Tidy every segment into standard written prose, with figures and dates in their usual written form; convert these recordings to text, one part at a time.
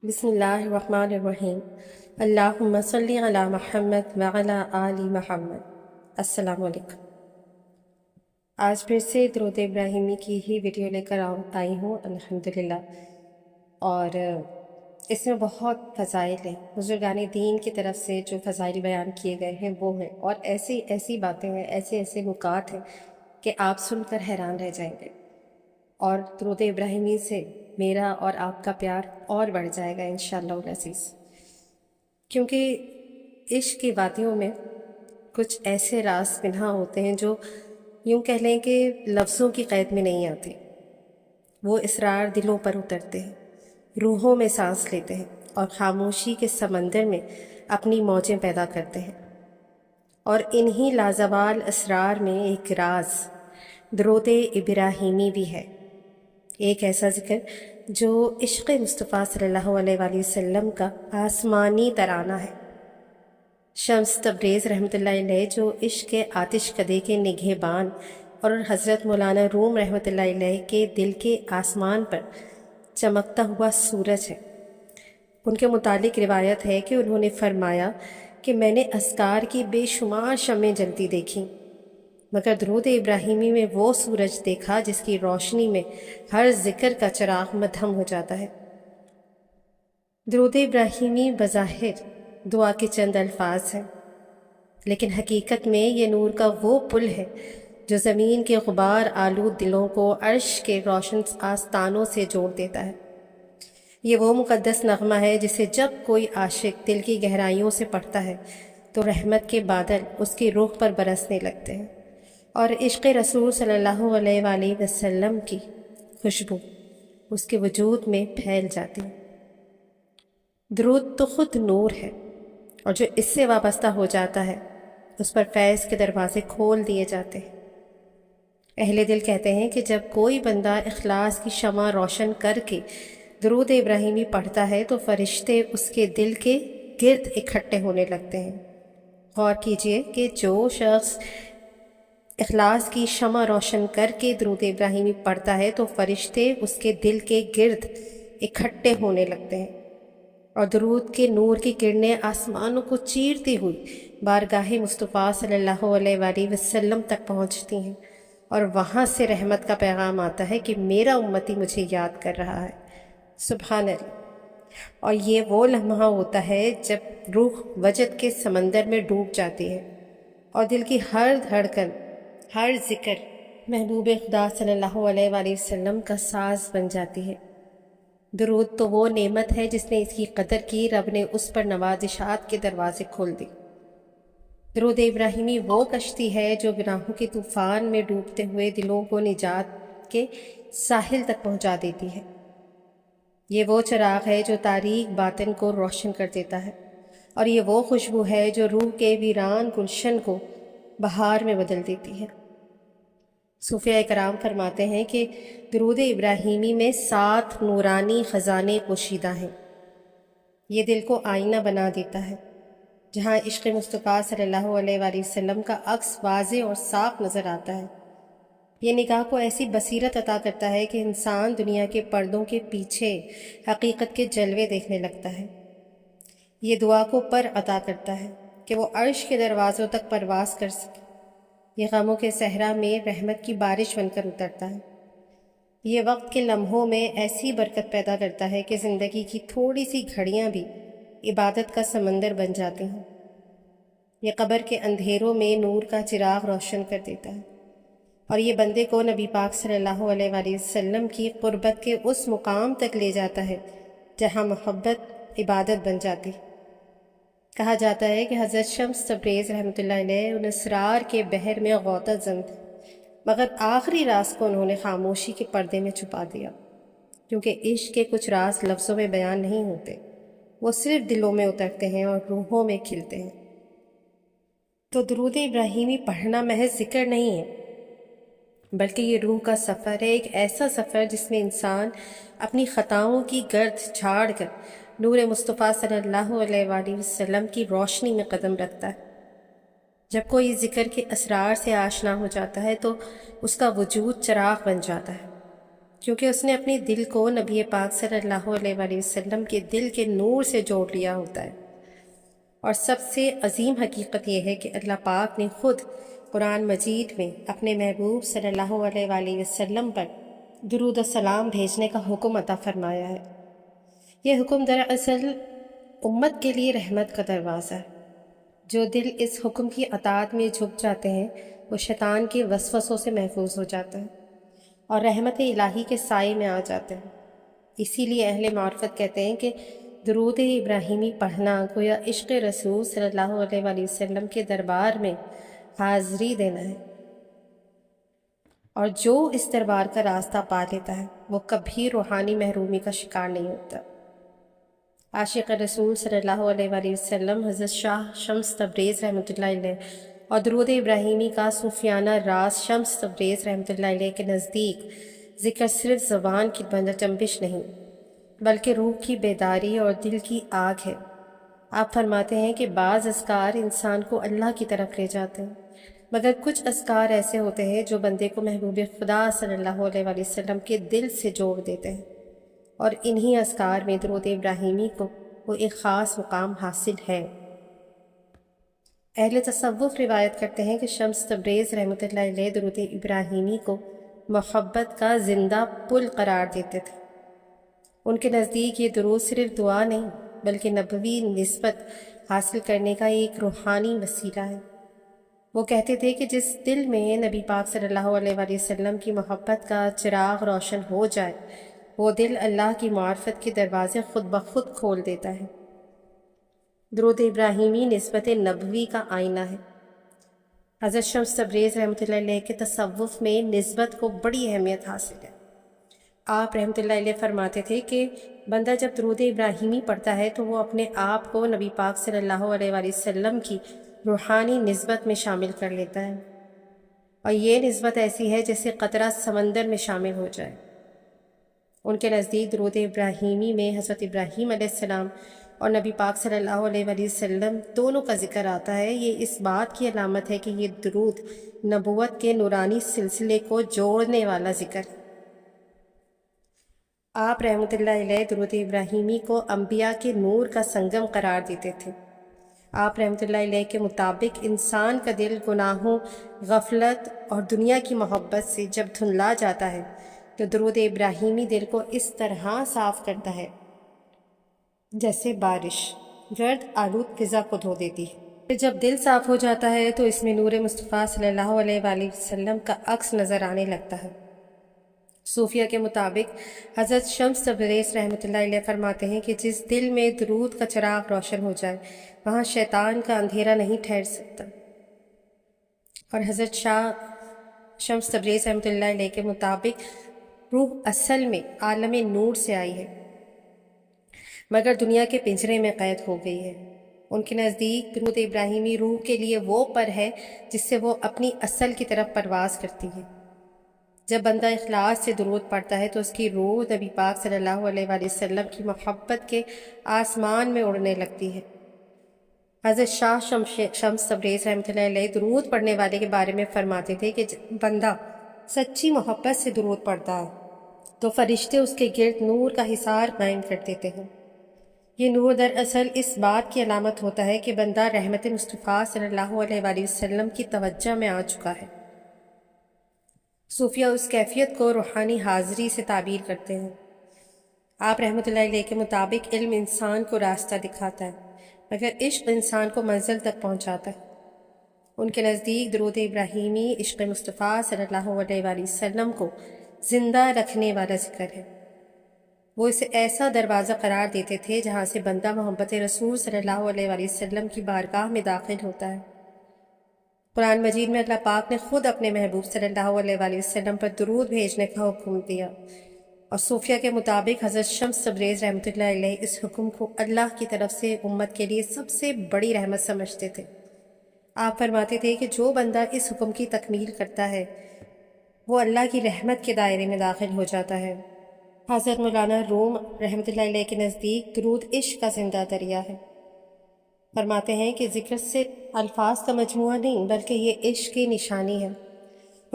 بسم اللہ الرحمن الرحیم۔ اللہم صلی علی محمد وعلی آل محمد۔ السلام علیکم۔ آج پھر سے درود ابراہیمی کی ہی ویڈیو لے کر آئی ہوں الحمدللہ، اور اس میں بہت فضائل ہیں۔ بزرگان دین کی طرف سے جو فضائل بیان کیے گئے ہیں وہ ہیں، اور ایسی باتیں ہیں، ایسے نکات ہیں کہ آپ سن کر حیران رہ جائیں گے، اور درود ابراہیمی سے میرا اور آپ کا پیار اور بڑھ جائے گا انشاءاللہ العزیز، کیونکہ عشق کی وادیوں میں کچھ ایسے راز پنہاں ہوتے ہیں جو یوں کہہ لیں کہ لفظوں کی قید میں نہیں آتے۔ وہ اسرار دلوں پر اترتے ہیں، روحوں میں سانس لیتے ہیں، اور خاموشی کے سمندر میں اپنی موجیں پیدا کرتے ہیں۔ اور انہی لازوال اسرار میں ایک راز درود ابراہیمی بھی ہے، ایک ایسا ذکر جو عشق مصطفیٰ صلی اللہ علیہ وآلہ وسلم کا آسمانی ترانہ ہے۔ شمس تبریز رحمۃ اللہ علیہ جو عشق کے آتش کدے کے نگہبان، اور حضرت مولانا روم رحمۃ اللہ علیہ کے دل کے آسمان پر چمکتا ہوا سورج ہے، ان کے متعلق روایت ہے کہ انہوں نے فرمایا کہ میں نے اذکار کی بے شمار شمعیں جلتی دیکھیں، مگر درود ابراہیمی میں وہ سورج دیکھا جس کی روشنی میں ہر ذکر کا چراغ مدھم ہو جاتا ہے۔ درود ابراہیمی بظاہر دعا کے چند الفاظ ہیں، لیکن حقیقت میں یہ نور کا وہ پل ہے جو زمین کے غبار آلود دلوں کو عرش کے روشن آستانوں سے جوڑ دیتا ہے۔ یہ وہ مقدس نغمہ ہے جسے جب کوئی عاشق دل کی گہرائیوں سے پڑھتا ہے تو رحمت کے بادل اس کی روح پر برسنے لگتے ہیں، اور عشق رسول صلی اللہ علیہ وآلہ وسلم کی خوشبو اس کے وجود میں پھیل جاتی ہے۔ درود تو خود نور ہے، اور جو اس سے وابستہ ہو جاتا ہے اس پر فیض کے دروازے کھول دیے جاتے ہیں۔ اہل دل کہتے ہیں کہ جب کوئی بندہ اخلاص کی شمع روشن کر کے درود ابراہیمی پڑھتا ہے تو فرشتے اس کے دل کے گرد اکٹھے ہونے لگتے ہیں۔ غور کیجئے کہ جو شخص اخلاص کی شمع روشن کر کے درود ابراہیمی پڑھتا ہے تو فرشتے اس کے دل کے گرد اکٹھے ہونے لگتے ہیں، اور درود کے نور کی کرنیں آسمانوں کو چیرتی ہوئی بارگاہ مصطفیٰ صلی اللہ علیہ وآلہ وسلم تک پہنچتی ہیں، اور وہاں سے رحمت کا پیغام آتا ہے کہ میرا امتی مجھے یاد کر رہا ہے۔ سبحان اللہ۔ اور یہ وہ لمحہ ہوتا ہے جب روح وجد کے سمندر میں ڈوب جاتی ہے، اور دل کی ہر دھڑکن، ہر ذکر محبوب خدا صلی اللہ علیہ وآلہ وسلم کا ساز بن جاتی ہے۔ درود تو وہ نعمت ہے جس نے اس کی قدر کی، رب نے اس پر نوازشات کے دروازے کھول دی۔ درود ابراہیمی وہ کشتی ہے جو گناہوں کے طوفان میں ڈوبتے ہوئے دلوں کو نجات کے ساحل تک پہنچا دیتی ہے۔ یہ وہ چراغ ہے جو تاریک باطن کو روشن کر دیتا ہے، اور یہ وہ خوشبو ہے جو روح کے ویران گلشن کو بہار میں بدل دیتی ہے۔ صوفیاء کرام فرماتے ہیں کہ درود ابراہیمی میں 7 نورانی خزانے پوشیدہ ہیں۔ یہ دل کو آئینہ بنا دیتا ہے، جہاں عشق مصطفیٰ صلی اللہ علیہ وآلہ وسلم کا عکس واضح اور صاف نظر آتا ہے۔ یہ نگاہ کو ایسی بصیرت عطا کرتا ہے کہ انسان دنیا کے پردوں کے پیچھے حقیقت کے جلوے دیکھنے لگتا ہے۔ یہ دعا کو پر عطا کرتا ہے کہ وہ عرش کے دروازوں تک پرواز کر سکے۔ یہ غموں کے صحرا میں رحمت کی بارش بن کر اترتا ہے۔ یہ وقت کے لمحوں میں ایسی برکت پیدا کرتا ہے کہ زندگی کی تھوڑی سی گھڑیاں بھی عبادت کا سمندر بن جاتی ہیں۔ یہ قبر کے اندھیروں میں نور کا چراغ روشن کر دیتا ہے، اور یہ بندے کو نبی پاک صلی اللہ علیہ وآلہ وسلم کی قربت کے اس مقام تک لے جاتا ہے جہاں محبت عبادت بن جاتی۔ کہا جاتا ہے کہ حضرت شمس تبریز رحمۃ اللہ علیہ ان اسرار کے بحر میں غوطہ زن تھے، مگر آخری راز کو انہوں نے خاموشی کے پردے میں چھپا دیا، کیونکہ عشق کے کچھ راز لفظوں میں بیان نہیں ہوتے، وہ صرف دلوں میں اترتے ہیں اور روحوں میں کھلتے ہیں۔ تو درود ابراہیمی پڑھنا محض ذکر نہیں ہے، بلکہ یہ روح کا سفر ہے، ایک ایسا سفر جس میں انسان اپنی خطاؤں کی گرد جھاڑ کر نور مصطفیٰ صلی اللہ علیہ وآلہ وسلم کی روشنی میں قدم رکھتا ہے۔ جب کوئی ذکر کے اسرار سے آشنا ہو جاتا ہے تو اس کا وجود چراغ بن جاتا ہے، کیونکہ اس نے اپنے دل کو نبی پاک صلی اللہ علیہ وآلہ وسلم کے دل کے نور سے جوڑ لیا ہوتا ہے۔ اور سب سے عظیم حقیقت یہ ہے کہ اللہ پاک نے خود قرآن مجید میں اپنے محبوب صلی اللہ علیہ وآلہ وسلم پر درود و سلام بھیجنے کا حکم عطا فرمایا ہے۔ یہ حکم دراصل امت کے لیے رحمت کا دروازہ ہے۔ جو دل اس حکم کی اطاعت میں جھک جاتے ہیں وہ شیطان کے وسوسوں سے محفوظ ہو جاتا ہے اور رحمت الہی کے سائے میں آ جاتے ہیں۔ اسی لیے اہل معرفت کہتے ہیں کہ درود ابراہیمی پڑھنا گویا عشق رسول صلی اللہ علیہ وآلہ وسلم کے دربار میں حاضری دینا ہے، اور جو اس دربار کا راستہ پا لیتا ہے وہ کبھی روحانی محرومی کا شکار نہیں ہوتا۔ عاشق رسول صلی اللہ علیہ وآلہ وسلم حضرت شاہ شمس تبریز رحمۃ اللہ علیہ اور درود ابراہیمی کا صوفیانہ راز شمس تبریز رحمۃ اللہ علیہ کے نزدیک ذکر صرف زبان کی بندہ جنبش نہیں بلکہ روح کی بیداری اور دل کی آگ ہے۔ آپ فرماتے ہیں کہ بعض اذکار انسان کو اللہ کی طرف لے جاتے ہیں، مگر کچھ اذکار ایسے ہوتے ہیں جو بندے کو محبوب خدا صلی اللہ علیہ وآلہ وسلم کے دل سے جوڑ دیتے ہیں، اور انہی اذکار میں درود ابراہیمی کو وہ ایک خاص مقام حاصل ہے۔ اہل تصوف روایت کرتے ہیں کہ شمس تبریز رحمۃ اللہ علیہ درود ابراہیمی کو محبت کا زندہ پل قرار دیتے تھے۔ ان کے نزدیک یہ درود صرف دعا نہیں بلکہ نبوی نسبت حاصل کرنے کا ایک روحانی وسیلہ ہے۔ وہ کہتے تھے کہ جس دل میں نبی پاک صلی اللہ علیہ وآلہ وسلم کی محبت کا چراغ روشن ہو جائے وہ دل اللہ کی معرفت کے دروازے خود بخود کھول دیتا ہے۔ درود ابراہیمی نسبت نبوی کا آئینہ ہے۔ حضرت شمس تبریز رحمۃ اللہ علیہ کے تصوف میں نسبت کو بڑی اہمیت حاصل ہے۔ آپ رحمۃ اللہ علیہ فرماتے تھے کہ بندہ جب درود ابراہیمی پڑھتا ہے تو وہ اپنے آپ کو نبی پاک صلی اللہ علیہ وآلہ وسلم کی روحانی نسبت میں شامل کر لیتا ہے، اور یہ نسبت ایسی ہے جیسے قطرہ سمندر میں شامل ہو جائے۔ ان کے نزدیک درود ابراہیمی میں حضرت ابراہیم علیہ السلام اور نبی پاک صلی اللہ علیہ وآلہ وسلم دونوں کا ذکر آتا ہے۔ یہ اس بات کی علامت ہے کہ یہ درود نبوت کے نورانی سلسلے کو جوڑنے والا ذکر ہے۔ آپ رحمۃ اللہ علیہ درود ابراہیمی کو انبیاء کے نور کا سنگم قرار دیتے تھے۔ آپ رحمۃ اللہ علیہ کے مطابق انسان کا دل گناہوں، غفلت اور دنیا کی محبت سے جب دھندلا جاتا ہے تو درود ابراہیمی دل کو اس طرح صاف کرتا ہے جیسے بارش گرد آلود فضا کو دھو دیتی ہے۔ پھر جب دل صاف ہو جاتا ہے تو اس میں نور مصطفیٰ صلی اللہ علیہ وآلہ وسلم کا عکس نظر آنے لگتا ہے۔ صوفیہ کے مطابق حضرت شمس تبریز رحمۃ اللہ علیہ فرماتے ہیں کہ جس دل میں درود کا چراغ روشن ہو جائے وہاں شیطان کا اندھیرا نہیں ٹھہر سکتا۔ اور حضرت شاہ شمس تبریز رحمۃ اللہ علیہ کے مطابق روح اصل میں عالم نور سے آئی ہے مگر دنیا کے پنجرے میں قید ہو گئی ہے۔ ان کے نزدیک درود ابراہیمی روح کے لیے وہ پر ہے جس سے وہ اپنی اصل کی طرف پرواز کرتی ہے۔ جب بندہ اخلاص سے درود پڑھتا ہے تو اس کی روح نبی پاک صلی اللہ علیہ وآلہ وسلم کی محبت کے آسمان میں اڑنے لگتی ہے۔ حضرت شاہ شمس تبریز رحمۃ اللہ علیہ درود پڑھنے والے کے بارے میں فرماتے تھے کہ بندہ سچی محبت سے درود پڑھتا ہے تو فرشتے اس کے گرد نور کا حصار قائم کر دیتے ہیں۔ یہ نور دراصل اس بات کی علامت ہوتا ہے کہ بندہ رحمت مصطفیٰ صلی اللہ علیہ وآلہ وسلم کی توجہ میں آ چکا ہے۔ صوفیہ اس کیفیت کو روحانی حاضری سے تعبیر کرتے ہیں۔ آپ رحمۃ اللہ علیہ کے مطابق علم انسان کو راستہ دکھاتا ہے مگر عشق انسان کو منزل تک پہنچاتا ہے۔ ان کے نزدیک درود ابراہیمی عشق مصطفیٰ صلی اللہ علیہ وآلہ وسلم کو زندہ رکھنے والا ذکر ہے۔ وہ اسے ایسا دروازہ قرار دیتے تھے جہاں سے بندہ محبت رسول صلی اللہ علیہ وآلہ وسلم کی بارگاہ میں داخل ہوتا ہے۔ قرآن مجید میں اللہ پاک نے خود اپنے محبوب صلی اللہ علیہ وآلہ وسلم پر درود بھیجنے کا حکم دیا، اور صوفیہ کے مطابق حضرت شمس تبریز رحمۃ اللہ علیہ اس حکم کو اللہ کی طرف سے امت کے لیے سب سے بڑی رحمت سمجھتے تھے۔ آپ فرماتے تھے کہ جو بندہ اس حکم کی تکمیل کرتا ہے وہ اللہ کی رحمت کے دائرے میں داخل ہو جاتا ہے۔ حضرت مولانا روم رحمۃ اللہ علیہ کے نزدیک درود عشق کا زندہ دریا ہے۔ فرماتے ہیں کہ ذکر سے الفاظ کا مجموعہ نہیں بلکہ یہ عشق کی نشانی ہے۔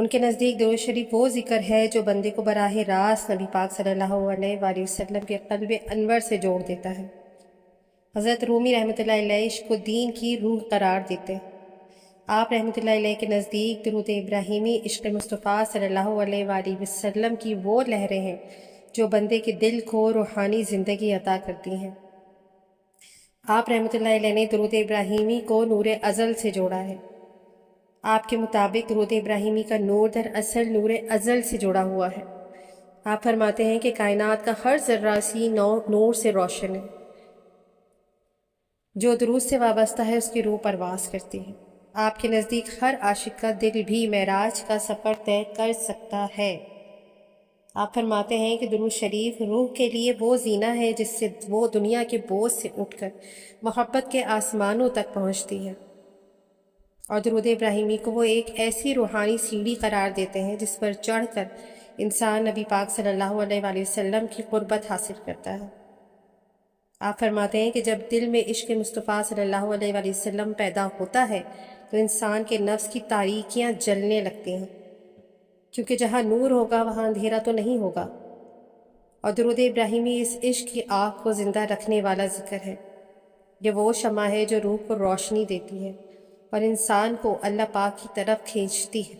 ان کے نزدیک درود شریف وہ ذکر ہے جو بندے کو براہ راست نبی پاک صلی اللہ علیہ وآلہ وسلم کے قلب انور سے جوڑ دیتا ہے۔ حضرت رومی رحمۃ اللہ علیہ عشق کو دین کی روح قرار دیتے ہیں۔ آپ رحمۃ اللہ علیہ کے نزدیک درود ابراہیمی عشق مصطفیٰ صلی اللہ علیہ وآلہ وسلم کی وہ لہریں ہیں جو بندے کے دل کو روحانی زندگی عطا کرتی ہیں۔ آپ رحمۃ اللہ علیہ نے درود ابراہیمی کو نور ازل سے جوڑا ہے۔ آپ کے مطابق درود ابراہیمی کا نور دراصل نور ازل سے جڑا ہوا ہے۔ آپ فرماتے ہیں کہ کائنات کا ہر ذرہ سی نور سے روشن ہے۔ جو درود سے وابستہ ہے اس کی روح پرواز کرتی ہے۔ آپ کے نزدیک ہر عاشق کا دل بھی معراج کا سفر طے کر سکتا ہے۔ آپ فرماتے ہیں کہ درود شریف روح کے لیے وہ زینہ ہے جس سے وہ دنیا کے بوجھ سے اٹھ کر محبت کے آسمانوں تک پہنچتی ہے، اور درود ابراہیمی کو وہ ایک ایسی روحانی سیڑھی قرار دیتے ہیں جس پر چڑھ کر انسان نبی پاک صلی اللہ علیہ وآلہ وسلم کی قربت حاصل کرتا ہے۔ آپ فرماتے ہیں کہ جب دل میں عشق مصطفیٰ صلی اللہ علیہ وآلہ وسلم پیدا ہوتا ہے تو انسان کے نفس کی تاریکیاں جلنے لگتی ہیں، کیونکہ جہاں نور ہوگا وہاں اندھیرا تو نہیں ہوگا۔ اور درود ابراہیمی اس عشق کی آگ کو زندہ رکھنے والا ذکر ہے۔ یہ وہ شمع ہے جو روح کو روشنی دیتی ہے اور انسان کو اللہ پاک کی طرف کھینچتی ہے۔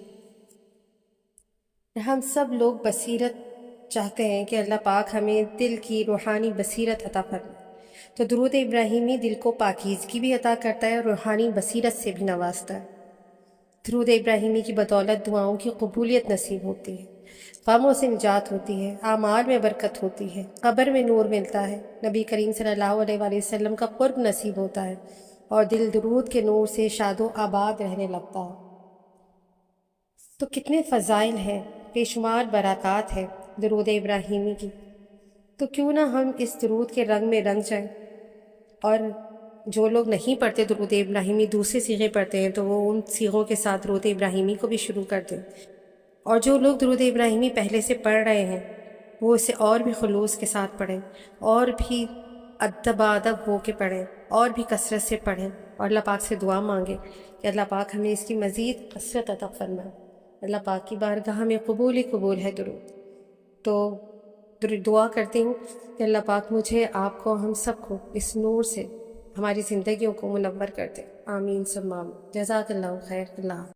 ہم سب لوگ بصیرت چاہتے ہیں کہ اللہ پاک ہمیں دل کی روحانی بصیرت عطا فرمائے، تو درود ابراہیمی دل کو پاکیزگی بھی عطا کرتا ہے اور روحانی بصیرت سے بھی نوازتا ہے۔ درود ابراہیمی کی بدولت دعاؤں کی قبولیت نصیب ہوتی ہے، غموں سے نجات ہوتی ہے، اعمال میں برکت ہوتی ہے، قبر میں نور ملتا ہے، نبی کریم صلی اللہ علیہ وآلہ وسلم کا قرب نصیب ہوتا ہے اور دل درود کے نور سے شاد و آباد رہنے لگتا ہے۔ تو کتنے فضائل ہیں، بے شمار برکات ہیں درود ابراہیمی کی، تو کیوں نہ ہم اس درود کے رنگ میں رنگ جائیں، اور جو لوگ نہیں پڑھتے درود ابراہیمی دوسرے صیغے پڑھتے ہیں تو وہ ان صیغوں کے ساتھ درود ابراہیمی کو بھی شروع کر دیں، اور جو لوگ درود ابراہیمی پہلے سے پڑھ رہے ہیں وہ اسے اور بھی خلوص کے ساتھ پڑھیں، اور بھی ادب ادب ہو کے پڑھیں، اور بھی کثرت سے پڑھیں، اور اللہ پاک سے دعا مانگیں کہ اللہ پاک ہمیں اس کی مزید کثرت عطا فرمائے۔ اللہ پاک کی بارگاہ میں قبول ہی قبول ہے درود۔ تو دعا کرتی ہوں کہ اللہ پاک مجھے، آپ کو، ہم سب کو اس نور سے ہماری زندگیوں کو منور کر دے۔ آمین ثم آمین۔ جزاک اللہ خیر۔ اللہ